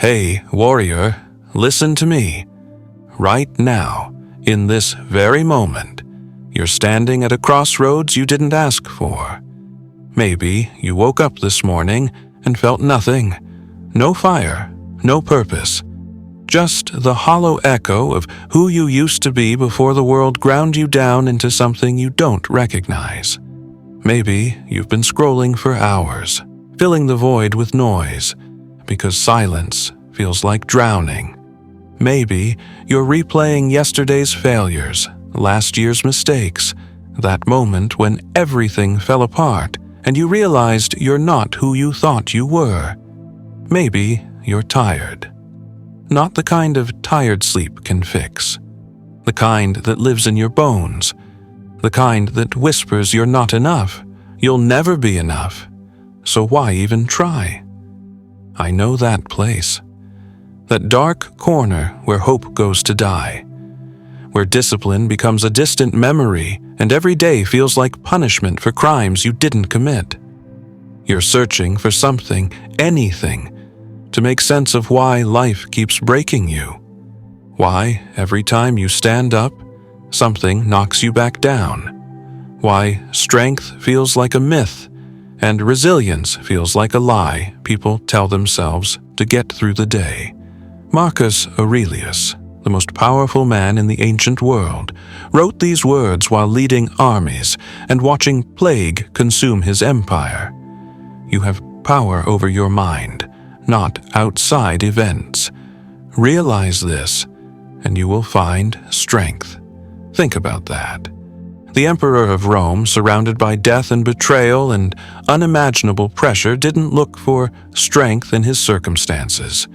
Hey, warrior, listen to me. Right now, in this very moment, you're standing at a crossroads you didn't ask for. Maybe you woke up this morning and felt nothing. No fire, no purpose. Just the hollow echo of who you used to be before the world ground you down into something you don't recognize. Maybe you've been scrolling for hours, filling the void with noise, because silence feels like drowning. Maybe you're replaying yesterday's failures, last year's mistakes, that moment when everything fell apart and you realized you're not who you thought you were. Maybe you're tired. Not the kind of tired sleep can fix. The kind that lives in your bones. The kind that whispers you're not enough, you'll never be enough. So why even try? I know that place. That dark corner where hope goes to die. Where discipline becomes a distant memory and every day feels like punishment for crimes you didn't commit. You're searching for something, anything, to make sense of why life keeps breaking you. Why, every time you stand up, something knocks you back down. Why, strength feels like a myth, and resilience feels like a lie people tell themselves to get through the day. Marcus Aurelius, the most powerful man in the ancient world, wrote these words while leading armies and watching plague consume his empire. You have power over your mind, not outside events. Realize this, and you will find strength. Think about that. The Emperor of Rome, surrounded by death and betrayal and unimaginable pressure, didn't look for strength in his circumstances.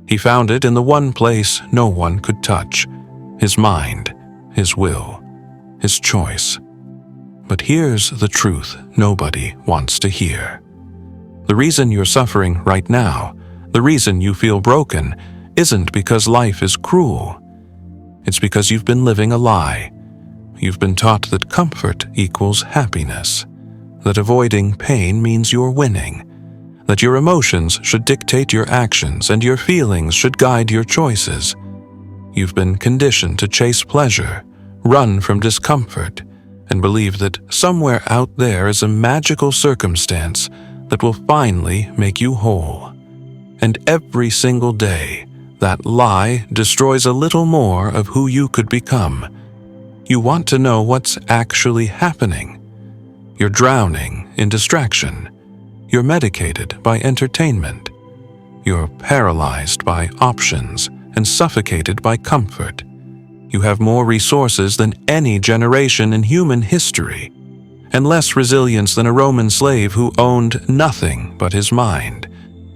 He found it in the one place no one could touch: his mind, his will, his choice. But here's the truth nobody wants to hear. The reason you're suffering right now, the reason you feel broken, isn't because life is cruel. It's because you've been living a lie. You've been taught that comfort equals happiness, that avoiding pain means you're winning, that your emotions should dictate your actions and your feelings should guide your choices. You've been conditioned to chase pleasure, run from discomfort, and believe that somewhere out there is a magical circumstance that will finally make you whole. And every single day, that lie destroys a little more of who you could become. You want to know what's actually happening. You're drowning in distraction. You're medicated by entertainment. You're paralyzed by options and suffocated by comfort. You have more resources than any generation in human history, and less resilience than a Roman slave who owned nothing but his mind.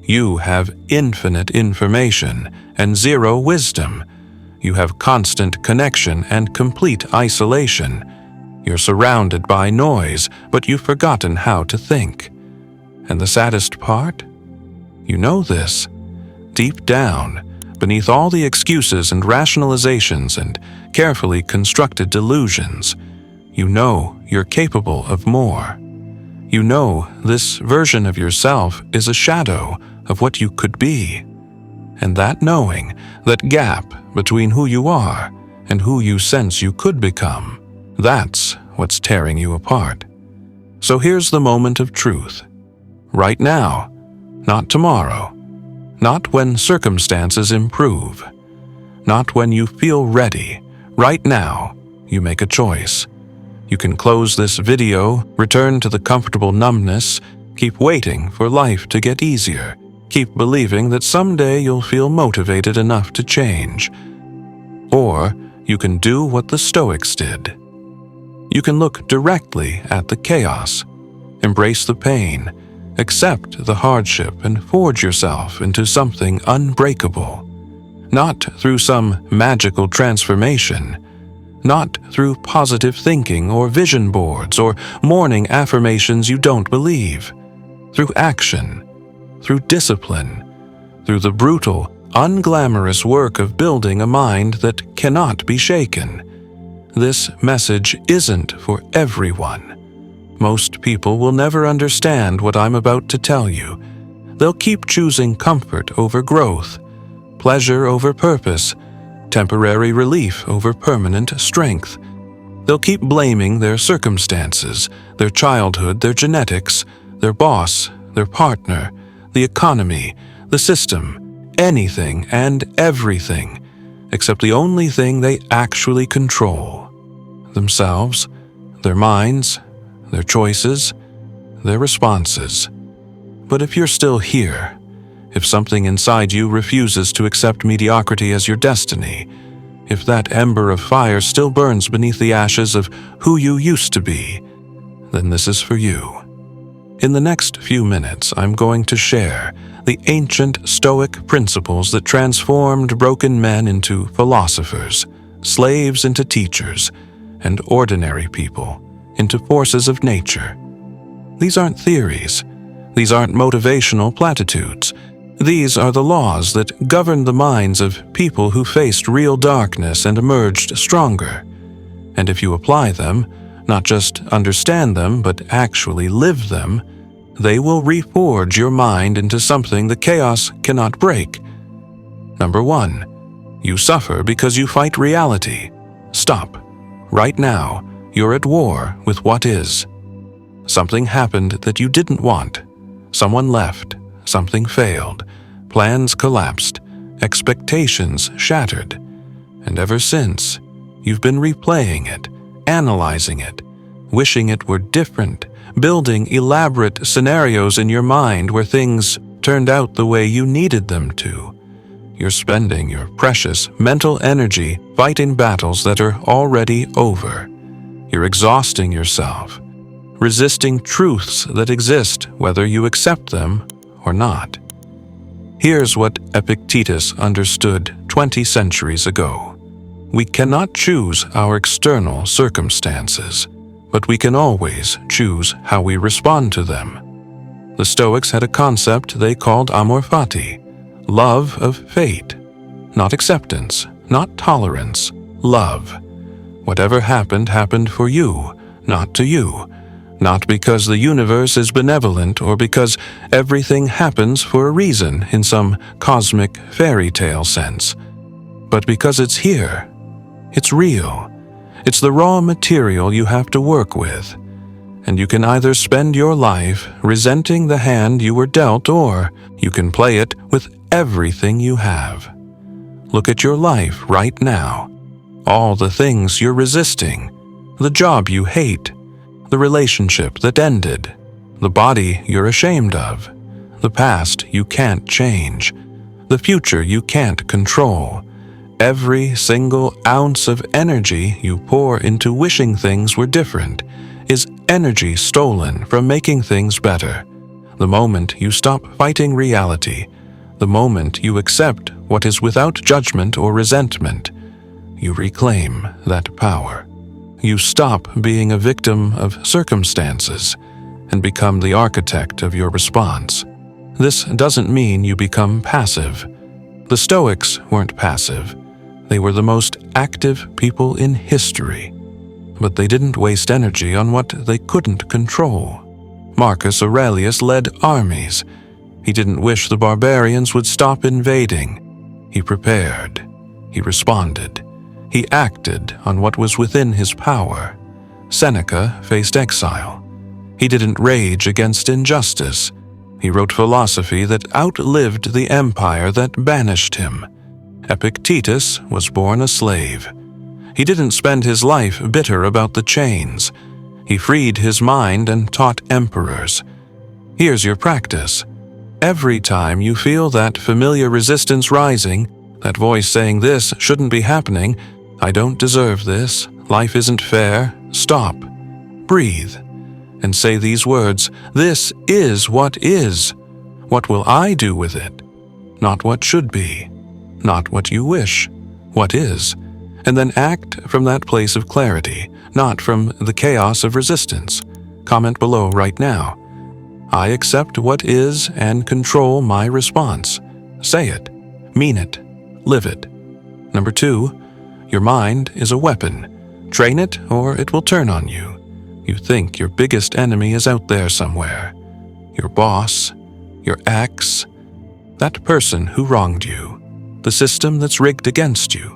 You have infinite information and zero wisdom. You have constant connection and complete isolation. You're surrounded by noise, but you've forgotten how to think. And the saddest part? You know this. Deep down, beneath all the excuses and rationalizations and carefully constructed delusions, you know you're capable of more. You know this version of yourself is a shadow of what you could be. And that knowing, that gap between who you are and who you sense you could become, that's what's tearing you apart. So here's the moment of truth. Right now, not tomorrow, not when circumstances improve, not when you feel ready. Right now, you make a choice. You can close this video, return to the comfortable numbness, keep waiting for life to get easier, keep believing that someday you'll feel motivated enough to change. Or you can do what the Stoics did. You can look directly at the chaos, embrace the pain, accept the hardship, and forge yourself into something unbreakable. Not through some magical transformation, not through positive thinking or vision boards or morning affirmations you don't believe. Through action, through discipline, through the brutal, unglamorous work of building a mind that cannot be shaken. This message isn't for everyone. Most people will never understand what I'm about to tell you, They'll keep choosing comfort over growth, pleasure over purpose, temporary relief over permanent strength. They'll keep blaming their circumstances, their childhood, their genetics, their boss, their partner, the economy, the system, anything and everything, except the only thing they actually control: themselves, their minds, their choices, their responses. But if you're still here, if something inside you refuses to accept mediocrity as your destiny, if that ember of fire still burns beneath the ashes of who you used to be, then this is for you. In the next few minutes, I'm going to share the ancient Stoic principles that transformed broken men into philosophers, slaves into teachers, and ordinary people into forces of nature. These aren't theories. These aren't motivational platitudes. These are the laws that govern the minds of people who faced real darkness and emerged stronger. And if you apply them, not just understand them, but actually live them, they will reforge your mind into something the chaos cannot break. Number 1, you suffer because you fight reality. Stop. Right now, you're at war with what is. Something happened that you didn't want. Someone left. Something failed. Plans collapsed. Expectations shattered. And ever since, you've been replaying it, analyzing it, wishing it were different, building elaborate scenarios in your mind where things turned out the way you needed them to. You're spending your precious mental energy fighting battles that are already over. You're exhausting yourself, resisting truths that exist whether you accept them or not. Here's what Epictetus understood 20 centuries ago. We cannot choose our external circumstances, but we can always choose how we respond to them. The Stoics had a concept they called amor fati, love of fate. Not acceptance, not tolerance, love. Whatever happened happened for you, not to you. Not because the universe is benevolent or because everything happens for a reason in some cosmic fairy tale sense, but because it's here. It's real. It's the raw material you have to work with. And you can either spend your life resenting the hand you were dealt, or you can play it with everything you have. Look at your life right now. All the things you're resisting. The job you hate. The relationship that ended. The body you're ashamed of. The past you can't change. The future you can't control. Every single ounce of energy you pour into wishing things were different is energy stolen from making things better. The moment you stop fighting reality, the moment you accept what is without judgment or resentment, you reclaim that power. You stop being a victim of circumstances and become the architect of your response. This doesn't mean you become passive. The Stoics weren't passive. They were the most active people in history. But they didn't waste energy on what they couldn't control. Marcus Aurelius led armies. He didn't wish the barbarians would stop invading. He prepared. He responded. He acted on what was within his power. Seneca faced exile. He didn't rage against injustice. He wrote philosophy that outlived the empire that banished him. Epictetus was born a slave. He didn't spend his life bitter about the chains. He freed his mind and taught emperors. Here's your practice. Every time you feel that familiar resistance rising, that voice saying this shouldn't be happening, I don't deserve this, life isn't fair, stop, breathe, and say these words: this is what is. What will I do with it? Not what should be, not what you wish, what is. And then act from that place of clarity, not from the chaos of resistance. Comment below right now. I accept what is and control my response. Say it, mean it, live it. Number 2, your mind is a weapon. Train it or it will turn on you. You think your biggest enemy is out there somewhere. Your boss, your ex, that person who wronged you, the system that's rigged against you.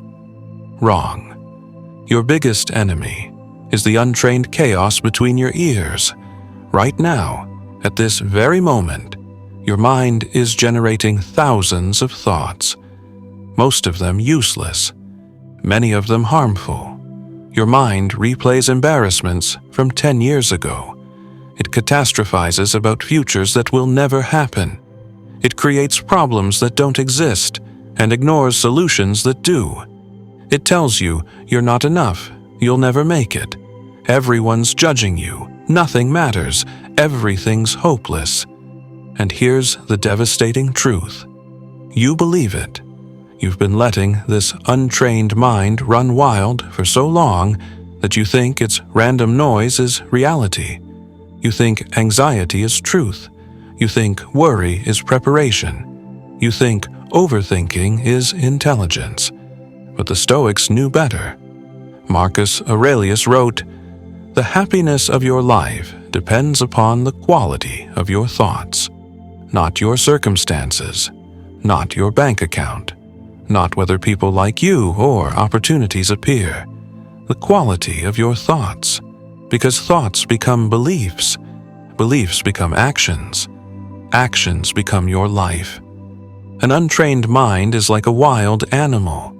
Wrong. Your biggest enemy is the untrained chaos between your ears. Right now, at this very moment, your mind is generating thousands of thoughts, most of them useless, many of them harmful. Your mind replays embarrassments from 10 years ago. It catastrophizes about futures that will never happen. It creates problems that don't exist and ignores solutions that do. It tells you you're not enough, you'll never make it. Everyone's judging you, nothing matters, everything's hopeless. And here's the devastating truth. You believe it. You've been letting this untrained mind run wild for so long that you think its random noise is reality. You think anxiety is truth. You think worry is preparation. You think overthinking is intelligence. But the Stoics knew better. Marcus Aurelius wrote, "The happiness of your life depends upon the quality of your thoughts, not your circumstances, not your bank account, not whether people like you or opportunities appear. The quality of your thoughts, because thoughts become beliefs, beliefs become actions, actions become your life. An untrained mind is like a wild animal.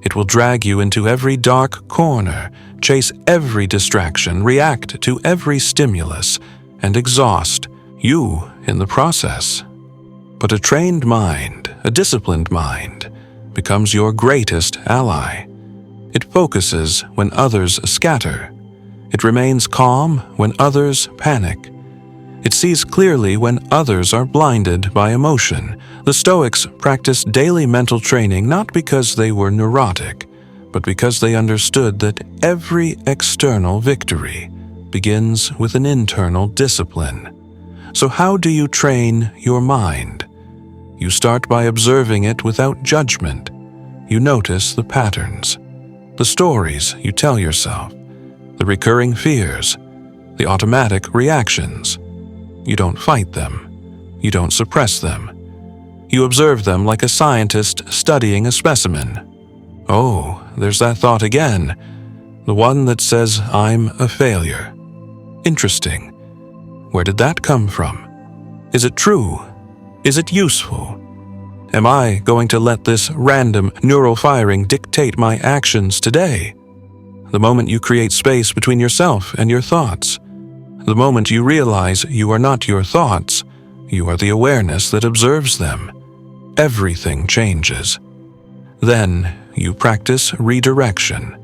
It will drag you into every dark corner, chase every distraction, react to every stimulus, and exhaust you in the process. But a trained mind, a disciplined mind, becomes your greatest ally. It focuses when others scatter. It remains calm when others panic. It sees clearly when others are blinded by emotion. The Stoics practiced daily mental training not because they were neurotic, but because they understood that every external victory begins with an internal discipline. So how do you train your mind? You start by observing it without judgment. You notice the patterns, the stories you tell yourself, the recurring fears, the automatic reactions. You don't fight them. You don't suppress them. You observe them like a scientist studying a specimen. Oh, there's that thought again, the one that says I'm a failure. Interesting. Where did that come from? Is it true? Is it useful? Am I going to let this random neural firing dictate my actions today? The moment you create space between yourself and your thoughts, the moment you realize you are not your thoughts, you are the awareness that observes them, everything changes. Then you practice redirection.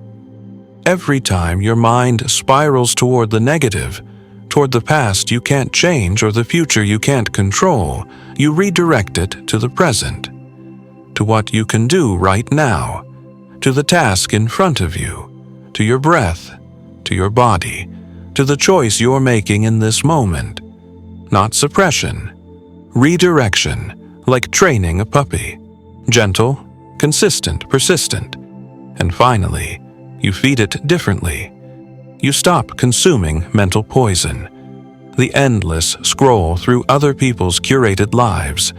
Every time your mind spirals toward the negative, toward the past you can't change or the future you can't control, you redirect it to the present, to what you can do right now, to the task in front of you, to your breath, to your body, to the choice you're making in this moment. Not suppression. Redirection, like training a puppy. Gentle, consistent, persistent. And finally, you feed it differently. You stop consuming mental poison. The endless scroll through other people's curated lives.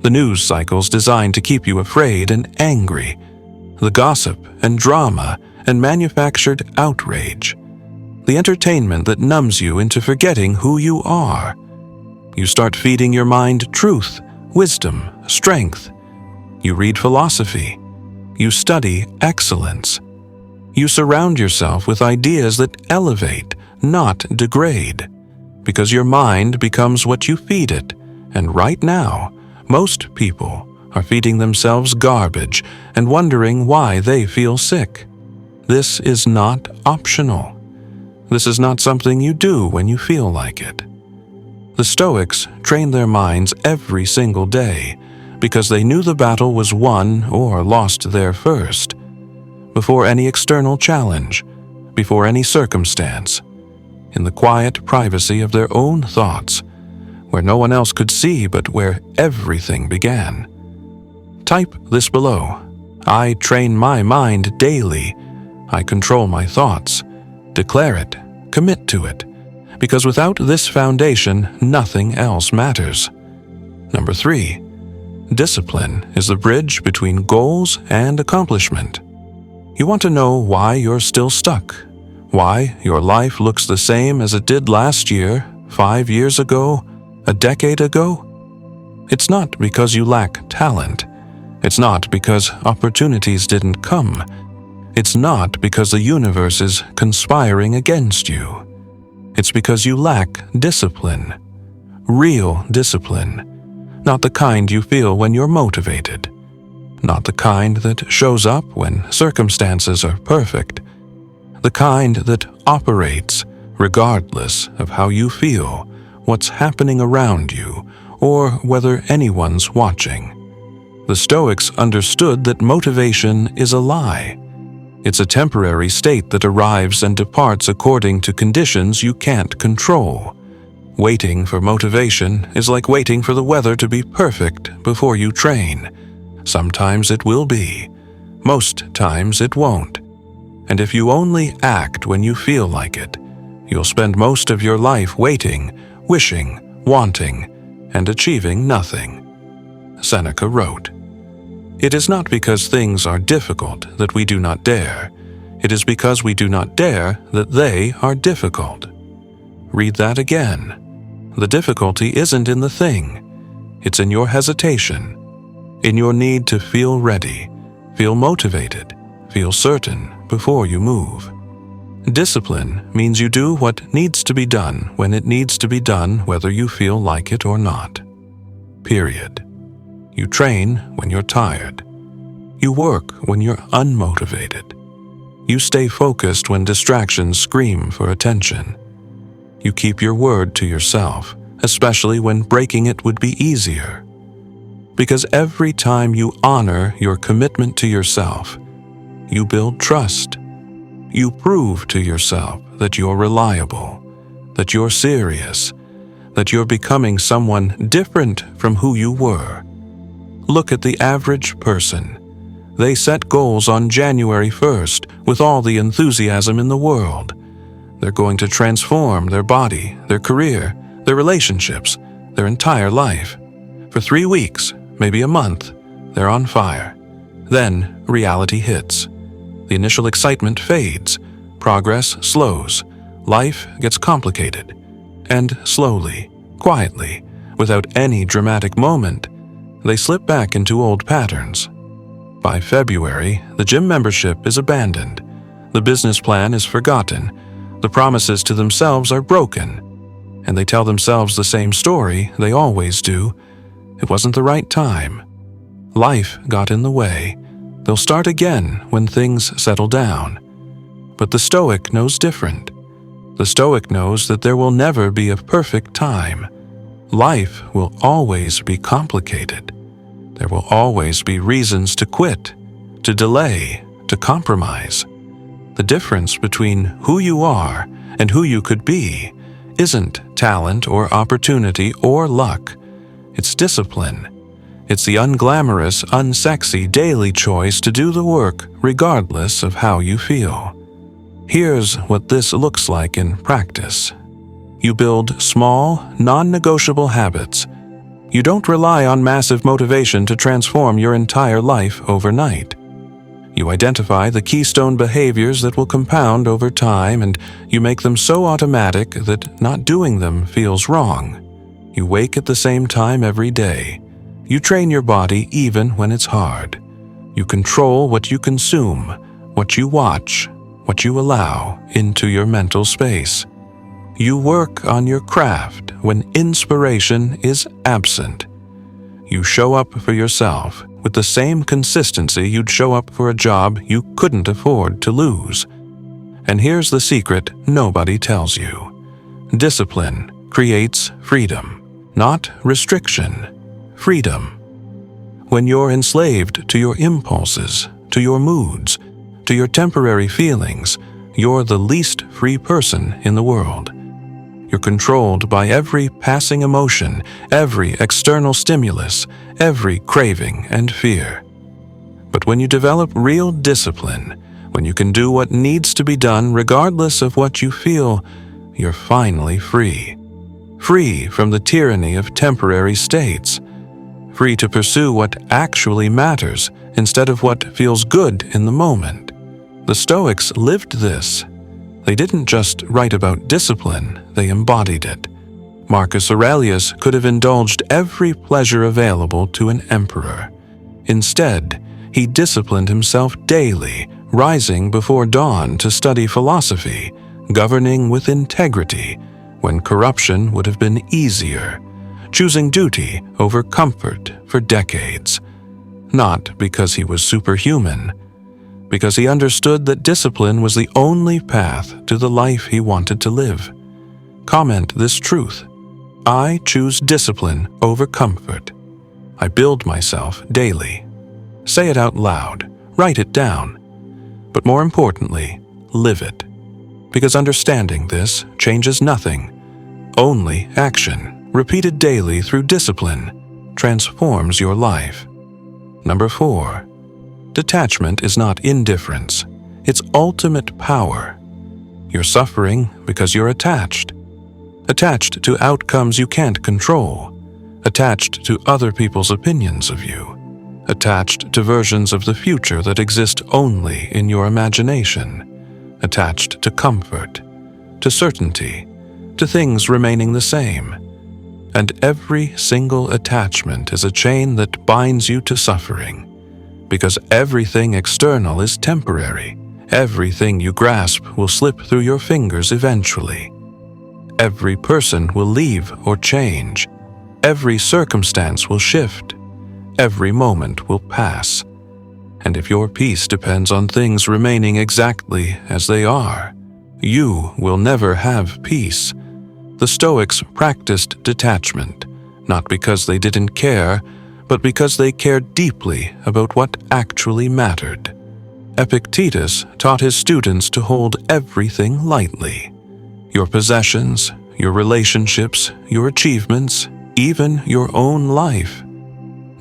The news cycles designed to keep you afraid and angry. The gossip and drama and manufactured outrage. The entertainment that numbs you into forgetting who you are. You start feeding your mind truth, wisdom, strength. You read philosophy. You study excellence. You surround yourself with ideas that elevate, not degrade, because your mind becomes what you feed it, and right now, most people are feeding themselves garbage and wondering why they feel sick. This is not optional. This is not something you do when you feel like it. The Stoics trained their minds every single day because they knew the battle was won or lost there first, before any external challenge, before any circumstance, in the quiet privacy of their own thoughts, where no one else could see but where everything began. Type this below. I train my mind daily. I control my thoughts. Declare it, commit to it, because without this foundation, nothing else matters. Number 3. Discipline is the bridge between goals and accomplishment. You want to know why you're still stuck, why your life looks the same as it did last year, 5 years ago, a decade ago? It's not because you lack talent. It's not because opportunities didn't come. It's not because the universe is conspiring against you. It's because you lack discipline. Real discipline. Not the kind you feel when you're motivated. Not the kind that shows up when circumstances are perfect. The kind that operates regardless of how you feel, what's happening around you, or whether anyone's watching. The Stoics understood that motivation is a lie. It's a temporary state that arrives and departs according to conditions you can't control. Waiting for motivation is like waiting for the weather to be perfect before you train. Sometimes it will be. Most times it won't. And if you only act when you feel like it, you'll spend most of your life waiting, wishing, wanting, and achieving nothing. Seneca wrote, "It is not because things are difficult that we do not dare. It is because we do not dare that they are difficult." Read that again. The difficulty isn't in the thing. It's in your hesitation, in your need to feel ready, feel motivated, feel certain before you move. Discipline means you do what needs to be done when it needs to be done, whether you feel like it or not. Period. You train when you're tired. You work when you're unmotivated. You stay focused when distractions scream for attention. You keep your word to yourself, especially when breaking it would be easier. Because every time you honor your commitment to yourself, you build trust. You prove to yourself that you're reliable, that you're serious, that you're becoming someone different from who you were. Look at the average person. They set goals on January 1st with all the enthusiasm in the world. They're going to transform their body, their career, their relationships, their entire life. For 3 weeks, maybe a month, they're on fire. Then reality hits. The initial excitement fades. Progress slows. Life gets complicated. And slowly, quietly, without any dramatic moment, they slip back into old patterns. By February, the gym membership is abandoned. The business plan is forgotten. The promises to themselves are broken. And they tell themselves the same story they always do. It wasn't the right time. Life got in the way. They'll start again when things settle down. But the Stoic knows different. The Stoic knows that there will never be a perfect time. Life will always be complicated. There will always be reasons to quit, to delay, to compromise. The difference between who you are and who you could be isn't talent or opportunity or luck. It's discipline. It's the unglamorous, unsexy daily choice to do the work regardless of how you feel. Here's what this looks like in practice. You build small, non-negotiable habits. You don't rely on massive motivation to transform your entire life overnight. You identify the keystone behaviors that will compound over time, and you make them so automatic that not doing them feels wrong. You wake at the same time every day. You train your body even when it's hard. You control what you consume, what you watch, what you allow into your mental space. You work on your craft when inspiration is absent. You show up for yourself with the same consistency you'd show up for a job you couldn't afford to lose. And here's the secret nobody tells you. Discipline creates freedom, not restriction. Freedom. When you're enslaved to your impulses, to your moods, to your temporary feelings, you're the least free person in the world. You're controlled by every passing emotion, every external stimulus, every craving and fear. But when you develop real discipline, when you can do what needs to be done regardless of what you feel, you're finally free. Free from the tyranny of temporary states. free to pursue what actually matters instead of what feels good in the moment. The Stoics lived this. They didn't just write about discipline, they embodied it. Marcus Aurelius could have indulged every pleasure available to an emperor. Instead, he disciplined himself daily, rising before dawn to study philosophy, governing with integrity when corruption would have been easier, choosing duty over comfort for decades. Not because he was superhuman, because he understood that discipline was the only path to the life he wanted to live. Comment this truth: I choose discipline over comfort. I build myself daily. Say it out loud, write it down. But more importantly, live it. Because understanding this changes nothing. Only action, repeated daily through discipline, transforms your life. Number 4. Detachment is not indifference. It's ultimate power. You're suffering because you're attached. Attached to outcomes you can't control. Attached to other people's opinions of you. Attached to versions of the future that exist only in your imagination. Attached to comfort, to certainty, to things remaining the same. And every single attachment is a chain that binds you to suffering. Because everything external is temporary. Everything you grasp will slip through your fingers eventually. Every person will leave or change. Every circumstance will shift. Every moment will pass. And if your peace depends on things remaining exactly as they are, you will never have peace. The Stoics practiced detachment, not because they didn't care, but because they cared deeply about what actually mattered. Epictetus taught his students to hold everything lightly. Your possessions, your relationships, your achievements, even your own life.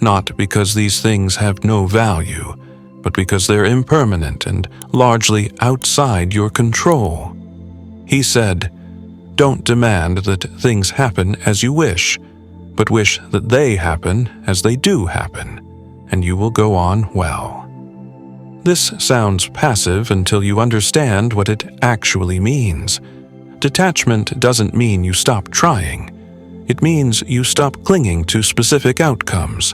Not because these things have no value, but because they're impermanent and largely outside your control. He said, "Don't demand that things happen as you wish, but wish that they happen as they do happen, and you will go on well." This sounds passive until you understand what it actually means. Detachment doesn't mean you stop trying. It means you stop clinging to specific outcomes.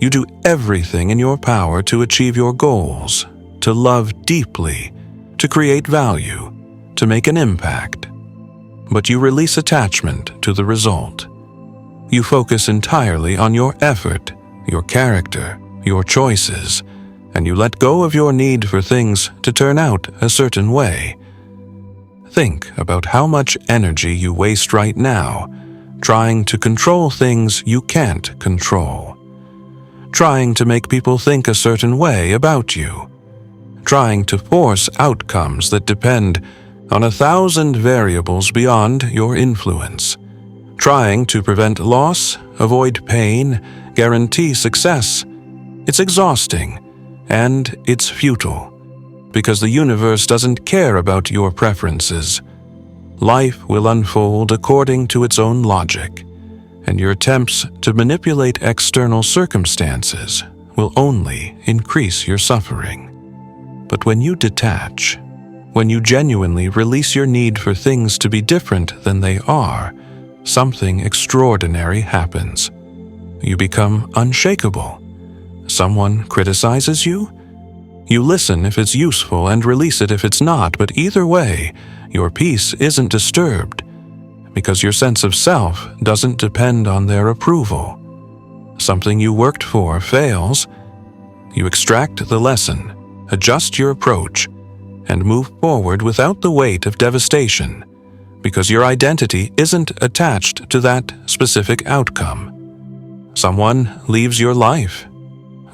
You do everything in your power to achieve your goals, to love deeply, to create value, to make an impact. But you release attachment to the result. You focus entirely on your effort, your character, your choices, and you let go of your need for things to turn out a certain way. Think about how much energy you waste right now trying to control things you can't control. Trying to make people think a certain way about you. Trying to force outcomes that depend on 1,000 variables beyond your influence. Trying to prevent loss, avoid pain, guarantee success. It's exhausting, and it's futile, because the universe doesn't care about your preferences. Life will unfold according to its own logic, and your attempts to manipulate external circumstances will only increase your suffering. But when you detach, when you genuinely release your need for things to be different than they are, something extraordinary happens. You become unshakable. Someone criticizes you? You listen if it's useful and release it if it's not, but either way, your peace isn't disturbed, because your sense of self doesn't depend on their approval. Something you worked for fails. You extract the lesson, adjust your approach, and move forward without the weight of devastation, because your identity isn't attached to that specific outcome. Someone leaves your life.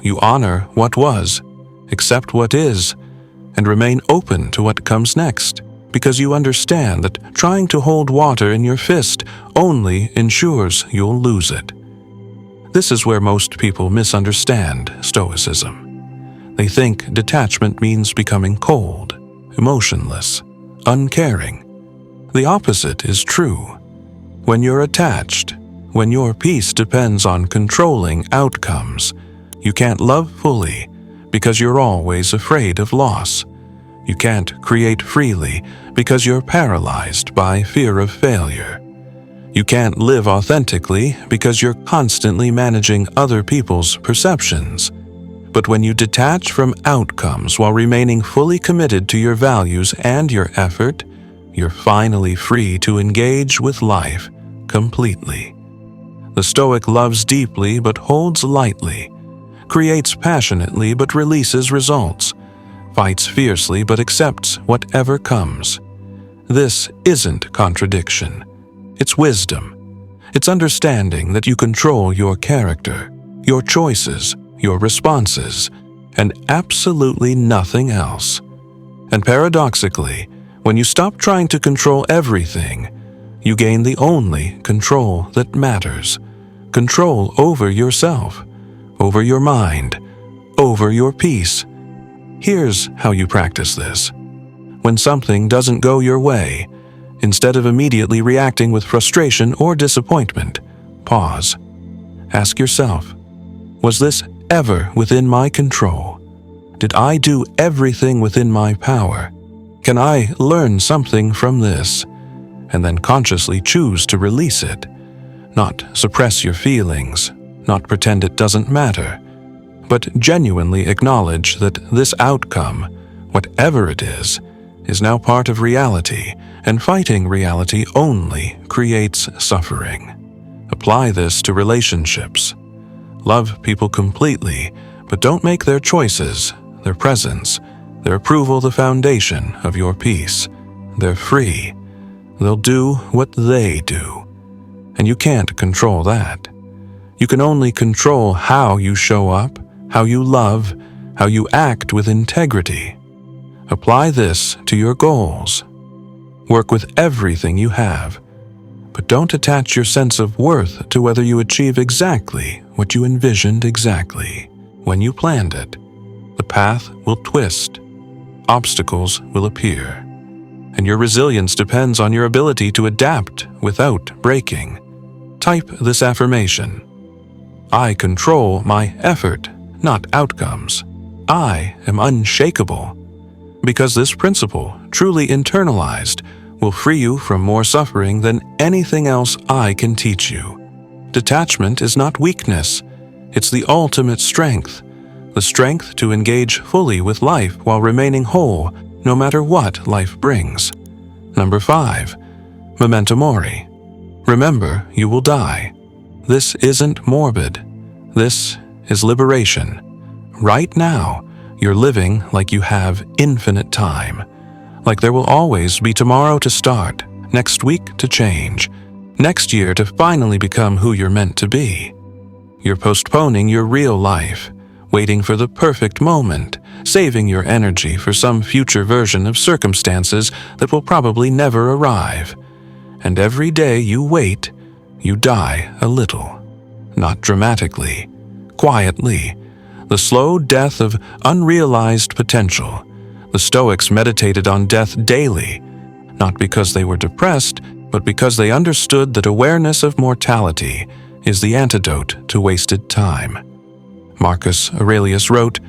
You honor what was, accept what is, and remain open to what comes next, because you understand that trying to hold water in your fist only ensures you'll lose it. This is where most people misunderstand Stoicism. They think detachment means becoming cold, emotionless, uncaring. The opposite is true. When you're attached, when your peace depends on controlling outcomes. You can't love fully because you're always afraid of loss. You can't create freely because you're paralyzed by fear of failure. You can't live authentically because you're constantly managing other people's perceptions. But when you detach from outcomes while remaining fully committed to your values and your effort, you're finally free to engage with life completely. The Stoic loves deeply but holds lightly, creates passionately but releases results, fights fiercely but accepts whatever comes. This isn't contradiction. It's wisdom. It's understanding that you control your character, your choices, your responses, and absolutely nothing else. And paradoxically, when you stop trying to control everything, you gain the only control that matters. Control over yourself, over your mind, over your peace. Here's how you practice this. When something doesn't go your way, instead of immediately reacting with frustration or disappointment, pause. Ask yourself, was this ever within my control? Did I do everything within my power? Can I learn something from this? And then consciously choose to release it. Not suppress your feelings, not pretend it doesn't matter, but genuinely acknowledge that this outcome, whatever it is now part of reality, and fighting reality only creates suffering. Apply this to relationships. Love people completely, but don't make their choices, their presence, their approval the foundation of your peace. They're free. They'll do what they do. And you can't control that. You can only control how you show up, how you love, how you act with integrity. Apply this to your goals. Work with everything you have, but don't attach your sense of worth to whether you achieve exactly what you envisioned exactly when you planned it. The path will twist. Obstacles will appear. And your resilience depends on your ability to adapt without breaking. Type this affirmation. I control my effort, not outcomes. I am unshakable. Because this principle, truly internalized, will free you from more suffering than anything else I can teach you. Detachment is not weakness. It's the ultimate strength. The strength to engage fully with life while remaining whole, no matter what life brings. Number 5. Memento mori. Remember, you will die. This isn't morbid. This is liberation. Right now, you're living like you have infinite time. Like there will always be tomorrow to start, next week to change, next year to finally become who you're meant to be. You're postponing your real life, waiting for the perfect moment, saving your energy for some future version of circumstances that will probably never arrive. And every day you wait, you die a little. Not dramatically, quietly. The slow death of unrealized potential. The Stoics meditated on death daily, not because they were depressed, but because they understood that awareness of mortality is the antidote to wasted time. Marcus Aurelius wrote,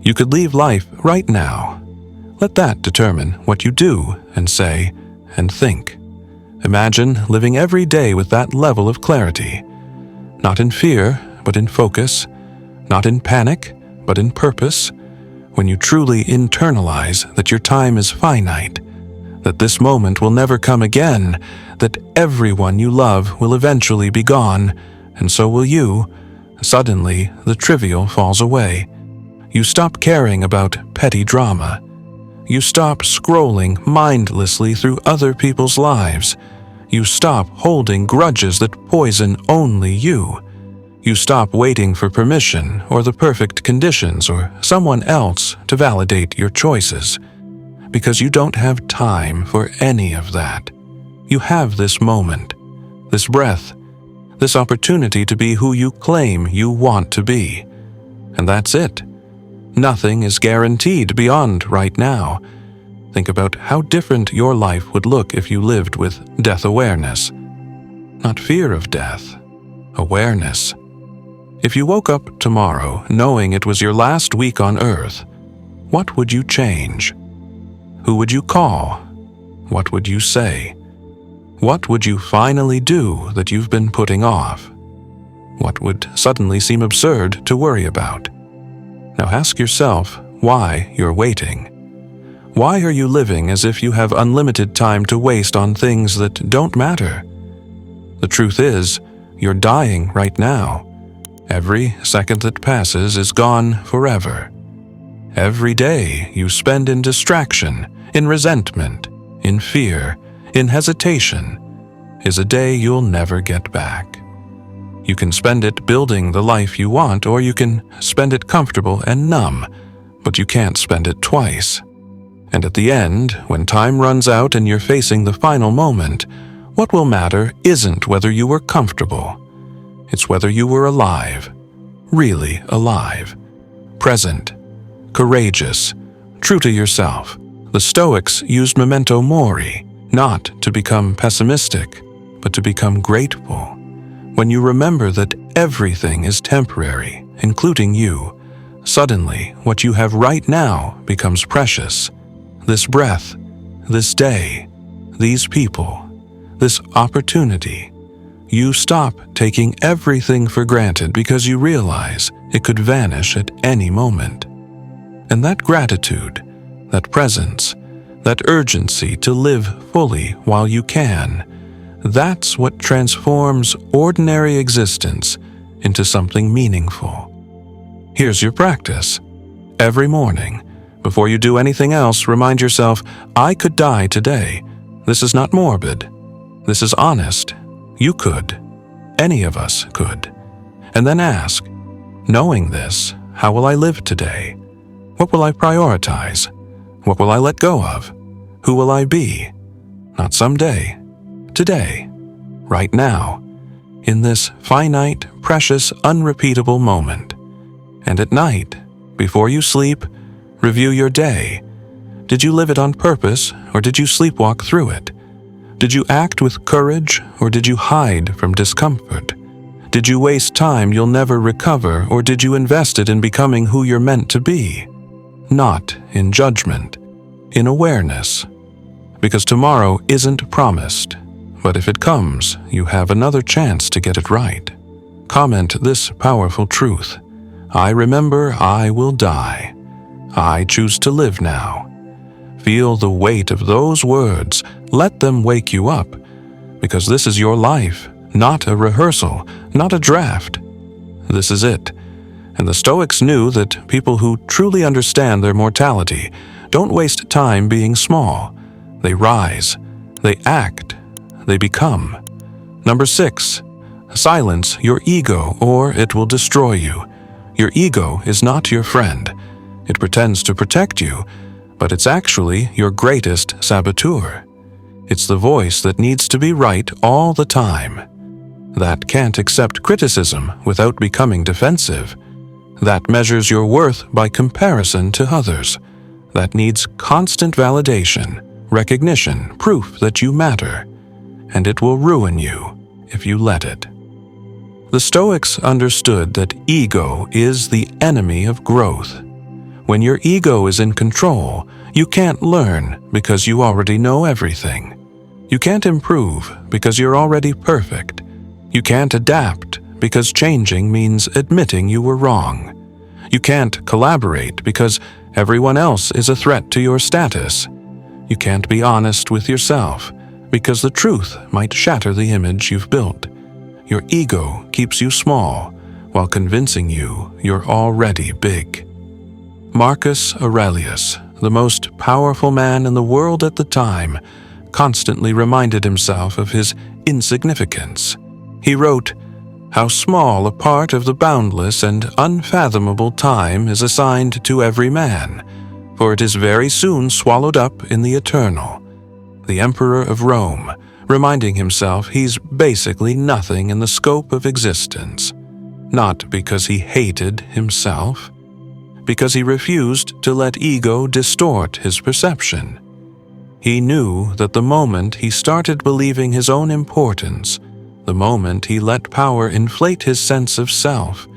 "You could leave life right now. Let that determine what you do and say and think." Imagine living every day with that level of clarity. Not in fear, but in focus. Not in panic, but in purpose. When you truly internalize that your time is finite, that this moment will never come again, that everyone you love will eventually be gone, and so will you, suddenly the trivial falls away. You stop caring about petty drama. You stop scrolling mindlessly through other people's lives. You stop holding grudges that poison only you. You stop waiting for permission or the perfect conditions or someone else to validate your choices, because you don't have time for any of that. You have this moment, this breath, this opportunity to be who you claim you want to be. And that's it. Nothing is guaranteed beyond right now. Think about how different your life would look if you lived with death awareness. Not fear of death, awareness. If you woke up tomorrow knowing it was your last week on Earth, what would you change? Who would you call? What would you say? What would you finally do that you've been putting off? What would suddenly seem absurd to worry about? Now ask yourself why you're waiting. Why are you living as if you have unlimited time to waste on things that don't matter? The truth is, you're dying right now. Every second that passes is gone forever. Every day you spend in distraction, in resentment, in fear, in hesitation, is a day you'll never get back. You can spend it building the life you want, or you can spend it comfortable and numb, but you can't spend it twice. And at the end, when time runs out and you're facing the final moment, what will matter isn't whether you were comfortable. It's whether you were alive, really alive, present, courageous, true to yourself. The Stoics used memento mori, not to become pessimistic, but to become grateful. When you remember that everything is temporary, including you, suddenly what you have right now becomes precious. This breath, this day, these people, this opportunity. You stop taking everything for granted because you realize it could vanish at any moment. And that gratitude, that presence, that urgency to live fully while you can, that's what transforms ordinary existence into something meaningful. Here's your practice. Every morning, before you do anything else, remind yourself, I could die today. This is not morbid. This is honest. You could. Any of us could. And then ask, knowing this, how will I live today? What will I prioritize? What will I let go of? Who will I be? Not someday. Today. Right now. In this finite, precious, unrepeatable moment. And at night, before you sleep, review your day. Did you live it on purpose, or did you sleepwalk through it? Did you act with courage, or did you hide from discomfort? Did you waste time you'll never recover, or did you invest it in becoming who you're meant to be? Not in judgment, in awareness. Because tomorrow isn't promised, but if it comes, you have another chance to get it right. Comment this powerful truth. I remember I will die. I choose to live now. Feel the weight of those words. Let them wake you up, because this is your life, not a rehearsal, not a draft. This is it. And the Stoics knew that people who truly understand their mortality don't waste time being small. They rise, they act, they become. Number 6, silence your ego or it will destroy you. Your ego is not your friend. It pretends to protect you, but it's actually your greatest saboteur. It's the voice that needs to be right all the time. That can't accept criticism without becoming defensive. That measures your worth by comparison to others. That needs constant validation, recognition, proof that you matter. And it will ruin you if you let it. The Stoics understood that ego is the enemy of growth. When your ego is in control, you can't learn because you already know everything. You can't improve because you're already perfect. You can't adapt because changing means admitting you were wrong. You can't collaborate because everyone else is a threat to your status. You can't be honest with yourself because the truth might shatter the image you've built. Your ego keeps you small while convincing you you're already big. Marcus Aurelius, the most powerful man in the world at the time, constantly reminded himself of his insignificance. He wrote, "How small a part of the boundless and unfathomable time is assigned to every man, for it is very soon swallowed up in the eternal." The Emperor of Rome, reminding himself he's basically nothing in the scope of existence, not because he hated himself, because he refused to let ego distort his perception. He knew that the moment he started believing his own importance, The moment he let power inflate his sense of self,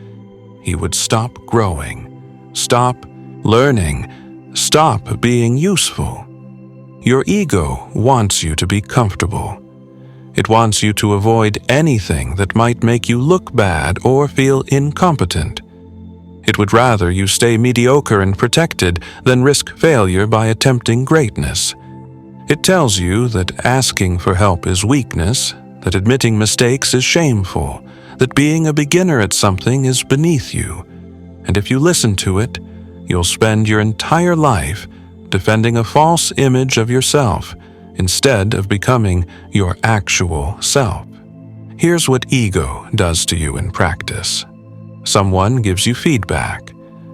he would stop growing, stop learning, stop being useful. Your ego wants you to be comfortable. It wants you to avoid anything that might make you look bad or feel incompetent. It would rather you stay mediocre and protected than risk failure by attempting greatness. It tells you that asking for help is weakness, that admitting mistakes is shameful, that being a beginner at something is beneath you, and if you listen to it, you'll spend your entire life defending a false image of yourself instead of becoming your actual self. Here's what ego does to you in practice. Someone gives you feedback,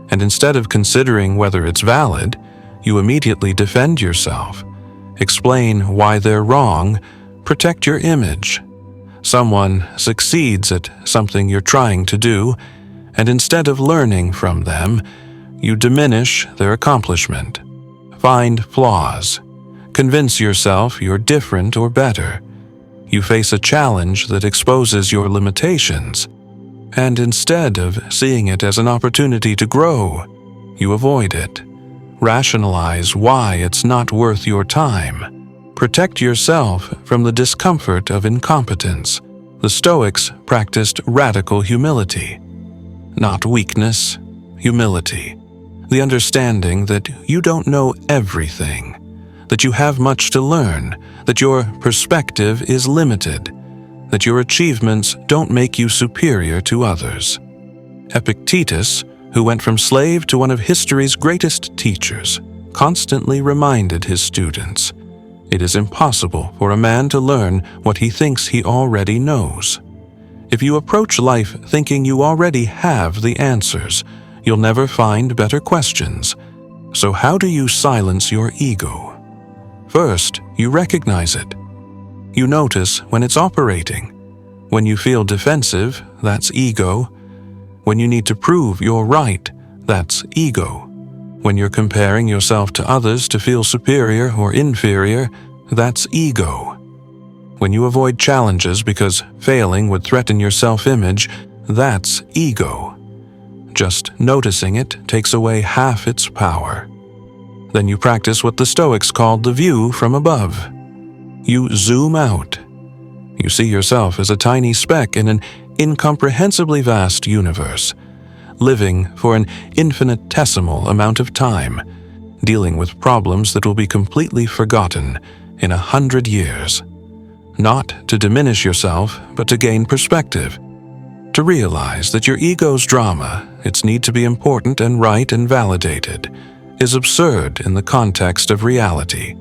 and instead of considering whether it's valid, you immediately defend yourself, explain why they're wrong, protect your image. Someone succeeds at something you're trying to do, and instead of learning from them, you diminish their accomplishment. Find flaws. Convince yourself you're different or better. You face a challenge that exposes your limitations, and instead of seeing it as an opportunity to grow, you avoid it. Rationalize why it's not worth your time. Protect yourself from the discomfort of incompetence. The Stoics practiced radical humility. Not weakness, humility. The understanding that you don't know everything, that you have much to learn, that your perspective is limited, that your achievements don't make you superior to others. Epictetus, who went from slave to one of history's greatest teachers, constantly reminded his students, it is impossible for a man to learn what he thinks he already knows. If you approach life thinking you already have the answers, you'll never find better questions. So how do you silence your ego? First, you recognize it. You notice when it's operating. When you feel defensive, that's ego. When you need to prove you're right, that's ego. When you're comparing yourself to others to feel superior or inferior, that's ego. When you avoid challenges because failing would threaten your self-image, that's ego. Just noticing it takes away half its power. Then you practice what the Stoics called the view from above. You zoom out. You see yourself as a tiny speck in an incomprehensibly vast universe, living for an infinitesimal amount of time, dealing with problems that will be completely forgotten in 100 years. Not to diminish yourself, but to gain perspective. To realize that your ego's drama, its need to be important and right and validated, is absurd in the context of reality.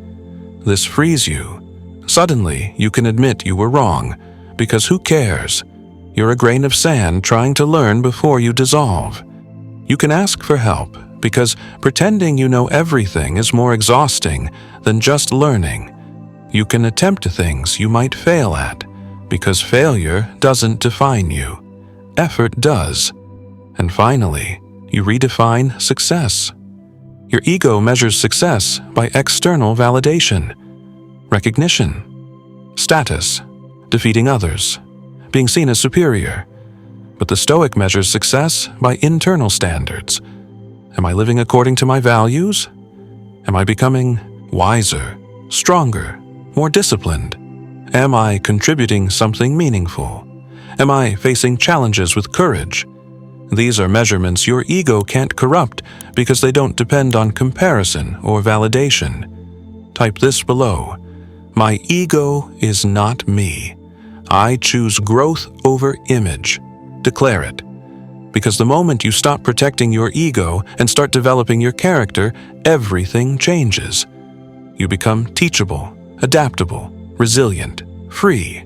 This frees you. Suddenly, you can admit you were wrong, because who cares? You're a grain of sand trying to learn before you dissolve. You can ask for help, because pretending you know everything is more exhausting than just learning. You can attempt things you might fail at, because failure doesn't define you. Effort does. And finally, you redefine success. Your ego measures success by external validation, recognition, status, defeating others, being seen as superior. But the Stoic measures success by internal standards. Am I living according to my values? Am I becoming wiser, stronger, more disciplined? Am I contributing something meaningful? Am I facing challenges with courage? These are measurements your ego can't corrupt because they don't depend on comparison or validation. Type this below. My ego is not me. I choose growth over image. Declare it. Because the moment you stop protecting your ego and start developing your character, everything changes. You become teachable, adaptable, resilient, free.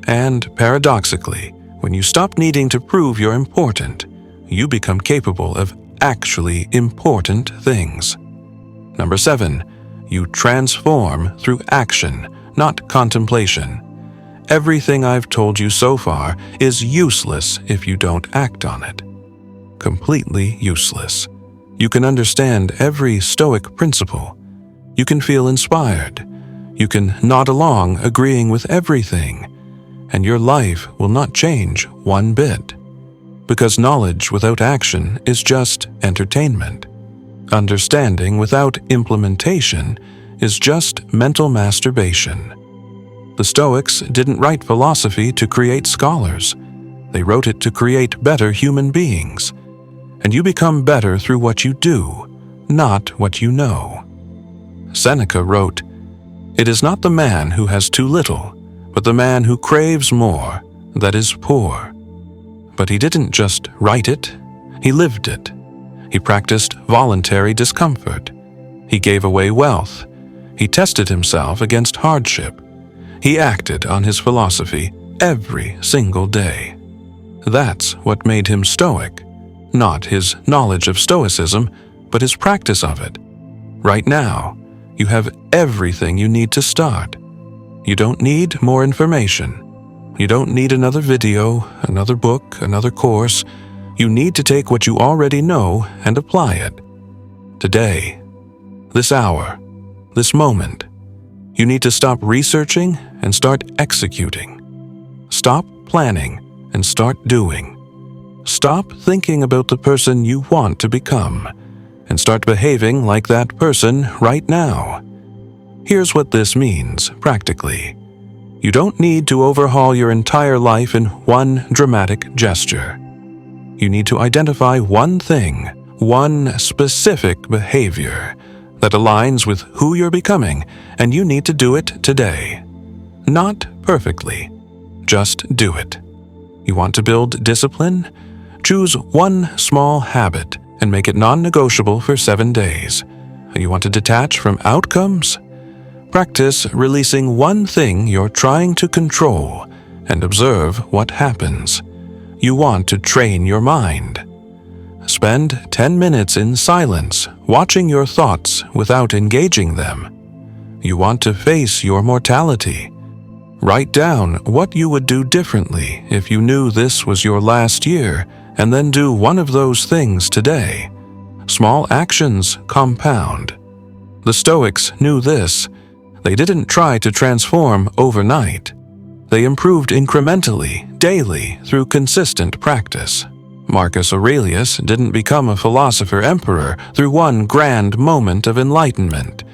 And paradoxically, when you stop needing to prove you're important, you become capable of actually important things. Number 7, you transform through action, not contemplation. Everything I've told you so far is useless if you don't act on it. Completely useless. You can understand every Stoic principle. You can feel inspired. You can nod along agreeing with everything. and your life will not change one bit. Because knowledge without action is just entertainment. Understanding without implementation is just mental masturbation. The Stoics didn't write philosophy to create scholars. They wrote it to create better human beings. And you become better through what you do, not what you know. Seneca wrote, "It is not the man who has too little, but the man who craves more, that is poor." But he didn't just write it, he lived it. He practiced voluntary discomfort. He gave away wealth. He tested himself against hardship. He acted on his philosophy every single day. That's what made him Stoic, not his knowledge of Stoicism, but his practice of it. Right now, you have everything you need to start. You don't need more information. You don't need another video, another book, another course. You need to take what you already know and apply it. Today, this hour, this moment, you need to stop researching and start executing. Stop planning and start doing. Stop thinking about the person you want to become and start behaving like that person right now. Here's what this means practically. You don't need to overhaul your entire life in one dramatic gesture. You need to identify one thing, one specific behavior that aligns with who you're becoming, and you need to do it today. Not perfectly, just do it. You want to build discipline? Choose one small habit and make it non-negotiable for 7 days. You want to detach from outcomes? Practice releasing one thing you're trying to control and observe what happens. You want to train your mind. Spend 10 minutes in silence, watching your thoughts without engaging them. You want to face your mortality. Write down what you would do differently if you knew this was your last year, and then do one of those things today. Small actions compound. The Stoics knew this. They didn't try to transform overnight. They improved incrementally, daily, through consistent practice. Marcus Aurelius didn't become a philosopher-emperor through one grand moment of enlightenment.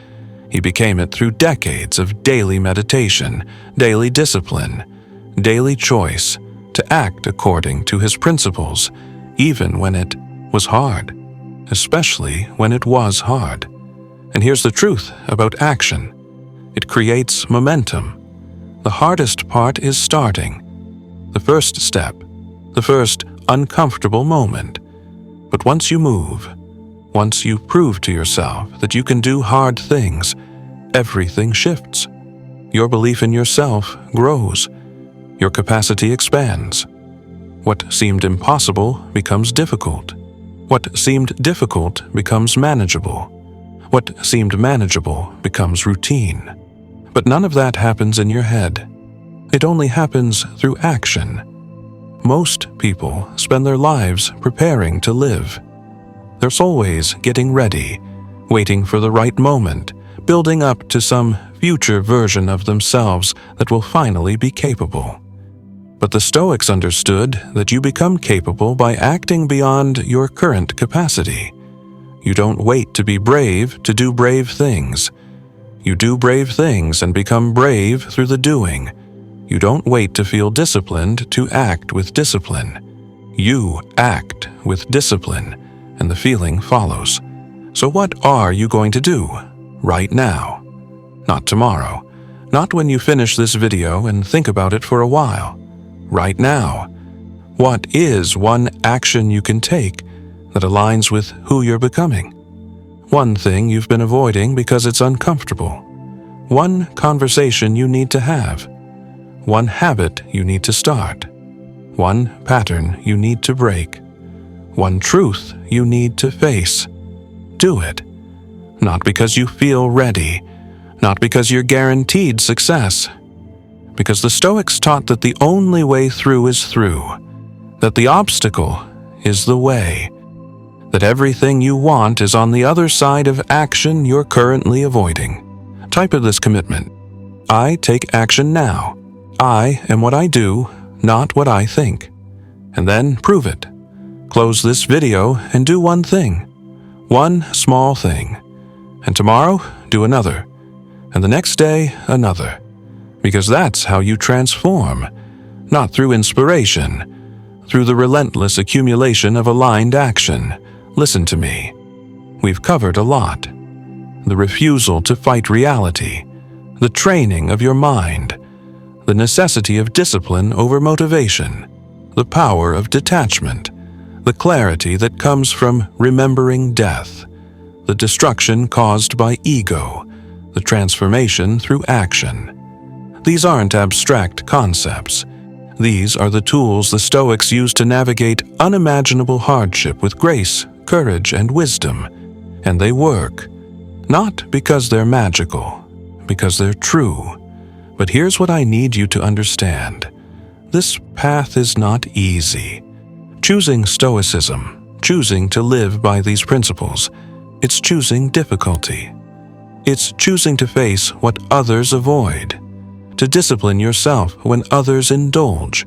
He became it through decades of daily meditation, daily discipline, daily choice to act according to his principles, even when it was hard, especially when it was hard. And here's the truth about action. It creates momentum. The hardest part is starting. The first step, the first uncomfortable moment. But once you move, once you prove to yourself that you can do hard things, everything shifts. Your belief in yourself grows. Your capacity expands. What seemed impossible becomes difficult. What seemed difficult becomes manageable. What seemed manageable becomes routine. But none of that happens in your head. It only happens through action. Most people spend their lives preparing to live. They're always getting ready, waiting for the right moment, building up to some future version of themselves that will finally be capable. But the Stoics understood that you become capable by acting beyond your current capacity. You don't wait to be brave to do brave things. You do brave things and become brave through the doing. You don't wait to feel disciplined to act with discipline. You act with discipline, and the feeling follows. So what are you going to do right now? Not tomorrow. Not when you finish this video and think about it for a while. Right now. What is one action you can take that aligns with who you're becoming? One thing you've been avoiding because it's uncomfortable. One conversation you need to have. One habit you need to start. One pattern you need to break. One truth you need to face. Do it. Not because you feel ready. Not because you're guaranteed success. Because the Stoics taught that the only way through is through. That the obstacle is the way. That everything you want is on the other side of action you're currently avoiding. Type of this commitment. I take action now. I am what I do, not what I think. And then prove it. Close this video and do one thing. One small thing. And tomorrow, do another. And the next day, another. Because that's how you transform. Not through inspiration, through the relentless accumulation of aligned action. Listen to me. We've covered a lot. The refusal to fight reality, the training of your mind, the necessity of discipline over motivation, the power of detachment, the clarity that comes from remembering death, the destruction caused by ego, the transformation through action. These aren't abstract concepts. These are the tools the Stoics used to navigate unimaginable hardship with grace, courage, and wisdom. And they work, not because they're magical, because they're true. But here's what I need you to understand. This path is not easy. Choosing Stoicism, choosing to live by these principles, it's choosing difficulty. It's choosing to face what others avoid, to discipline yourself when others indulge,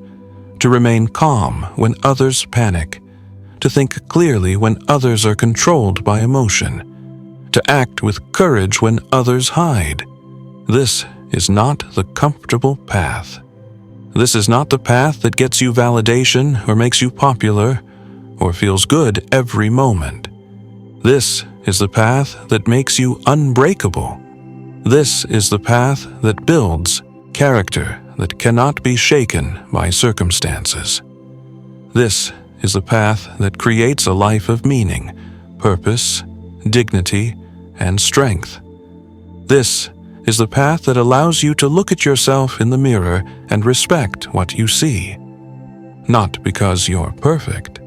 to remain calm when others panic, to think clearly when others are controlled by emotion, to act with courage when others hide. This is not the comfortable path. This is not the path that gets you validation or makes you popular or feels good every moment. This is the path that makes you unbreakable. This is the path that builds character that cannot be shaken by circumstances. This is the path that creates a life of meaning, purpose, dignity, and strength. This is the path that allows you to look at yourself in the mirror and respect what you see. Not because you're perfect,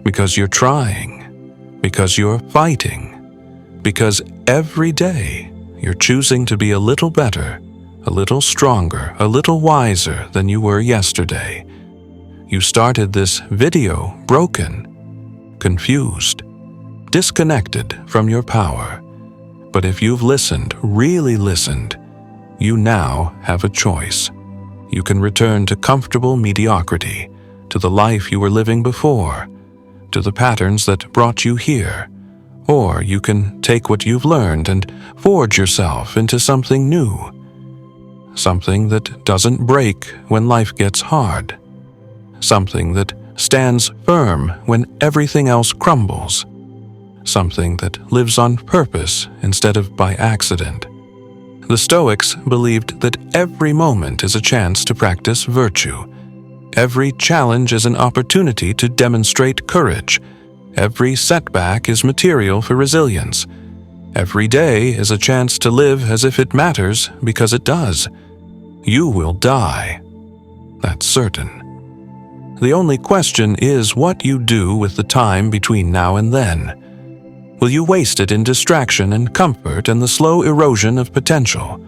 because you're trying, because you're fighting, because every day you're choosing to be a little better, a little stronger, a little wiser than you were yesterday. You started this video broken, confused, disconnected from your power. But if you've listened, really listened, you now have a choice. You can return to comfortable mediocrity, to the life you were living before, to the patterns that brought you here. Or you can take what you've learned and forge yourself into something new. Something that doesn't break when life gets hard. Something that stands firm when everything else crumbles. Something that lives on purpose instead of by accident. The Stoics believed that every moment is a chance to practice virtue. Every challenge is an opportunity to demonstrate courage. Every setback is material for resilience. Every day is a chance to live as if it matters because it does. You will die. That's certain. The only question is what you do with the time between now and then. Will you waste it in distraction and comfort and the slow erosion of potential?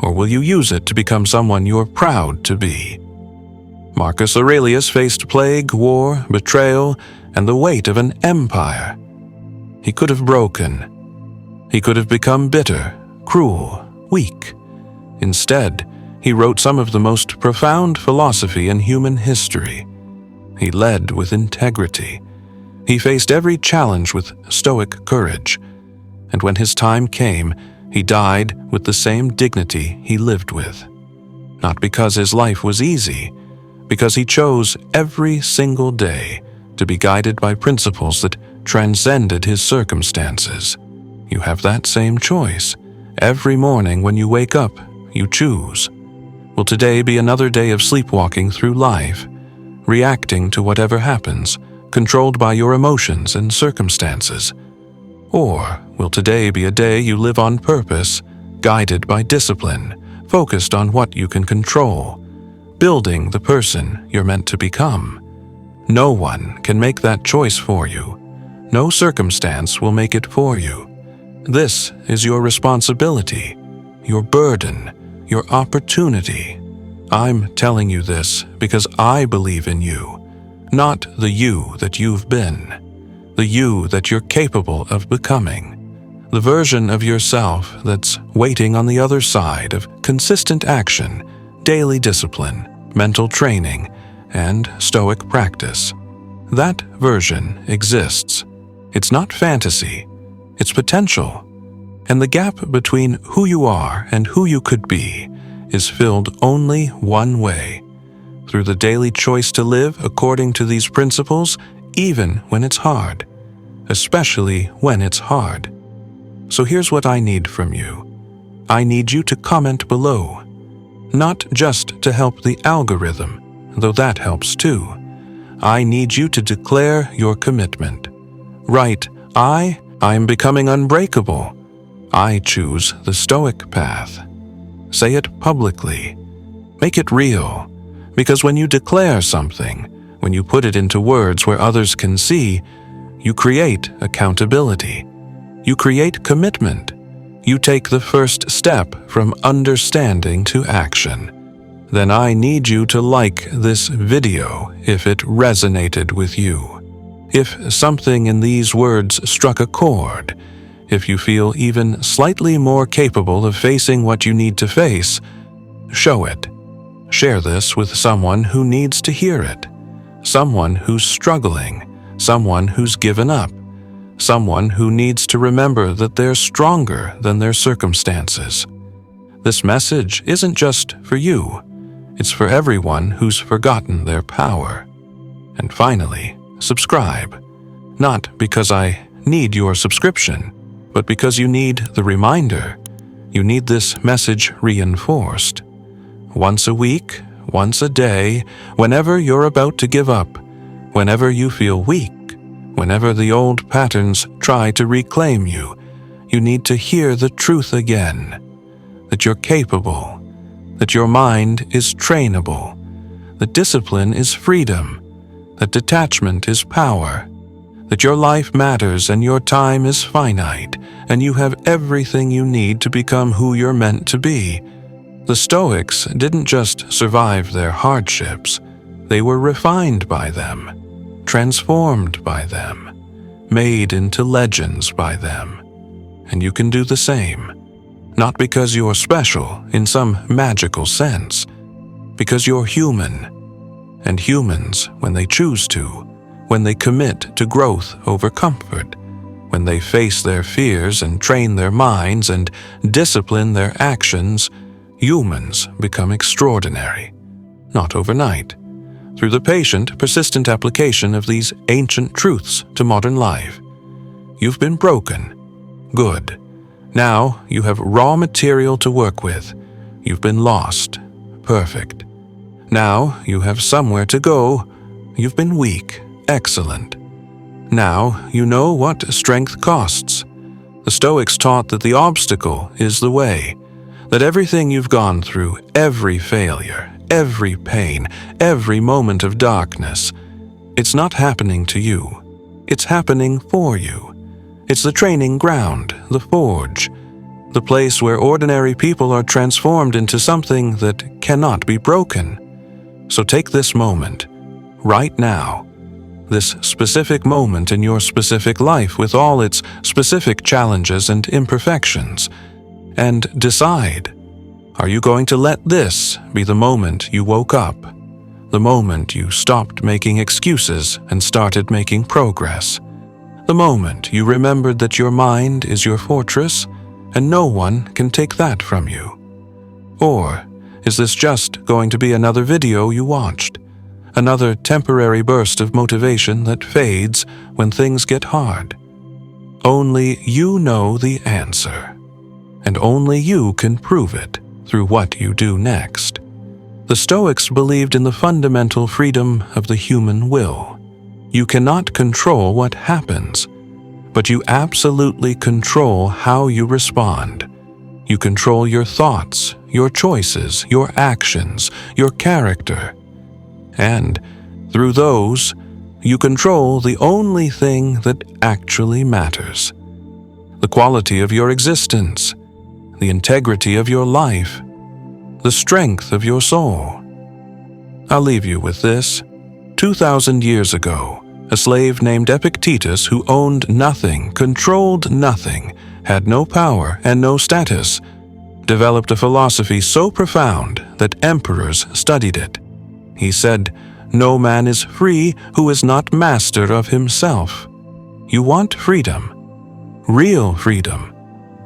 Or will you use it to become someone you're proud to be? Marcus Aurelius faced plague, war, betrayal, and the weight of an empire. He could have broken. He could have become bitter, cruel, weak. Instead, he wrote some of the most profound philosophy in human history. He led with integrity. He faced every challenge with stoic courage, and when his time came, he died with the same dignity he lived with. Not because his life was easy, because he chose every single day to be guided by principles that transcended his circumstances. You have that same choice. Every morning when you wake up, you choose. Will today be another day of sleepwalking through life, reacting to whatever happens, controlled by your emotions and circumstances? Or will today be a day you live on purpose, guided by discipline, focused on what you can control, building the person you're meant to become? No one can make that choice for you. No circumstance will make it for you. This is your responsibility, your burden, your opportunity. I'm telling you this because I believe in you. Not the you that you've been, the you that you're capable of becoming, the version of yourself that's waiting on the other side of consistent action, daily discipline, mental training, and Stoic practice. That version exists. It's not fantasy, it's potential. And the gap between who you are and who you could be is filled only one way, through the daily choice to live according to these principles, even when it's hard, especially when it's hard. So here's what I need from you. I need you to comment below, not just to help the algorithm, though that helps too. I need you to declare your commitment. Write, I'm becoming unbreakable. I choose the Stoic path. Say it publicly. Make it real, because when you declare something, when you put it into words where others can see, you create accountability. You create commitment. You take the first step from understanding to action. Then I need you to like this video if it resonated with you. If something in these words struck a chord, if you feel even slightly more capable of facing what you need to face, show it. Share this with someone who needs to hear it. Someone who's struggling, someone who's given up, someone who needs to remember that they're stronger than their circumstances. This message isn't just for you, it's for everyone who's forgotten their power. And finally, subscribe. Not because I need your subscription, but because you need the reminder. You need this message reinforced. Once a week, once a day, whenever you're about to give up, whenever you feel weak, whenever the old patterns try to reclaim you, you need to hear the truth again. That you're capable, that your mind is trainable, that discipline is freedom, that detachment is power, that your life matters and your time is finite, and you have everything you need to become who you're meant to be. The Stoics didn't just survive their hardships, they were refined by them, transformed by them, made into legends by them. And you can do the same. Not because you're special in some magical sense, because you're human. And humans, when they choose to, when they commit to growth over comfort, when they face their fears and train their minds and discipline their actions, humans become extraordinary. Not overnight. Through the patient, persistent application of these ancient truths to modern life. You've been broken. Good. Now you have raw material to work with. You've been lost. Perfect. Now you have somewhere to go. You've been weak. Excellent. Now you know what strength costs. The Stoics taught that the obstacle is the way, that everything you've gone through, every failure, every pain, every moment of darkness, it's not happening to you. It's happening for you. It's the training ground, the forge, the place where ordinary people are transformed into something that cannot be broken. So take this moment, right now, this specific moment in your specific life with all its specific challenges and imperfections, and decide, are you going to let this be the moment you woke up, the moment you stopped making excuses and started making progress, the moment you remembered that your mind is your fortress and no one can take that from you? Or is this just going to be another video you watched? Another temporary burst of motivation that fades when things get hard? Only you know the answer, and only you can prove it through what you do next. The Stoics believed in the fundamental freedom of the human will. You cannot control what happens, but you absolutely control how you respond. You control your thoughts, your choices, your actions, your character. And through those, you control the only thing that actually matters. The quality of your existence, the integrity of your life, the strength of your soul. I'll leave you with this. 2,000 years ago, a slave named Epictetus, who owned nothing, controlled nothing, had no power and no status, developed a philosophy so profound that emperors studied it. He said, "No man is free who is not master of himself." You want freedom, real freedom,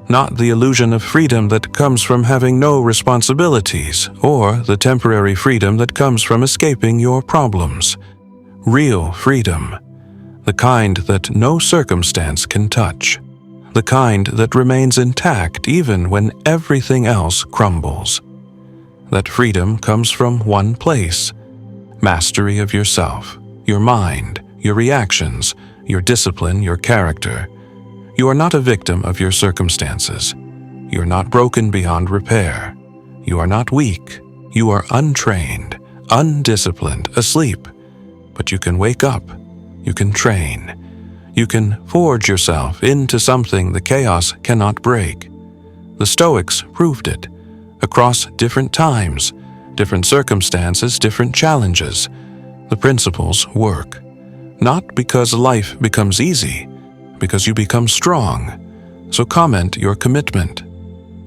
not the illusion of freedom that comes from having no responsibilities or the temporary freedom that comes from escaping your problems. Real freedom, the kind that no circumstance can touch, the kind that remains intact even when everything else crumbles. That freedom comes from one place: mastery of yourself, your mind, your reactions, your discipline, your character. You are not a victim of your circumstances. You are not broken beyond repair. You are not weak. You are untrained, undisciplined, asleep. But you can wake up. You can train. You can forge yourself into something the chaos cannot break. The Stoics proved it. Across different times, different circumstances, different challenges, the principles work. Not because life becomes easy, because you become strong. So comment your commitment.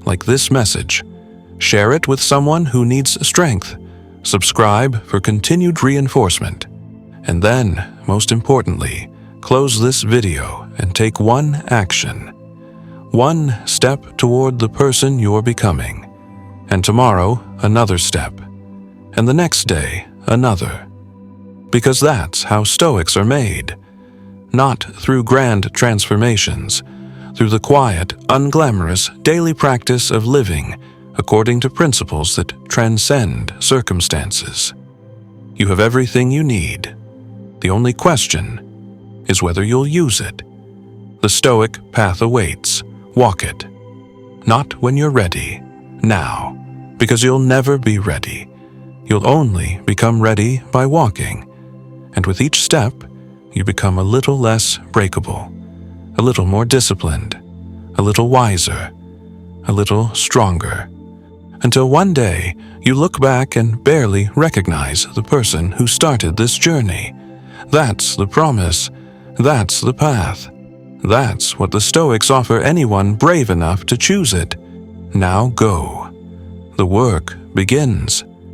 Like this message. Share it with someone who needs strength. Subscribe for continued reinforcement. And then, most importantly, close this video and take one action. One step toward the person you're becoming. And tomorrow, another step. And the next day, another. Because that's how Stoics are made. Not through grand transformations, through the quiet, unglamorous daily practice of living according to principles that transcend circumstances. You have everything you need. The only question is whether you'll use it. The Stoic path awaits. Walk it. Not when you're ready, now, because you'll never be ready. You'll only become ready by walking. And with each step, you become a little less breakable, a little more disciplined, a little wiser, a little stronger, until one day you look back and barely recognize the person who started this journey. That's the promise. That's the path. That's what the Stoics offer anyone brave enough to choose it. Now go. The work begins.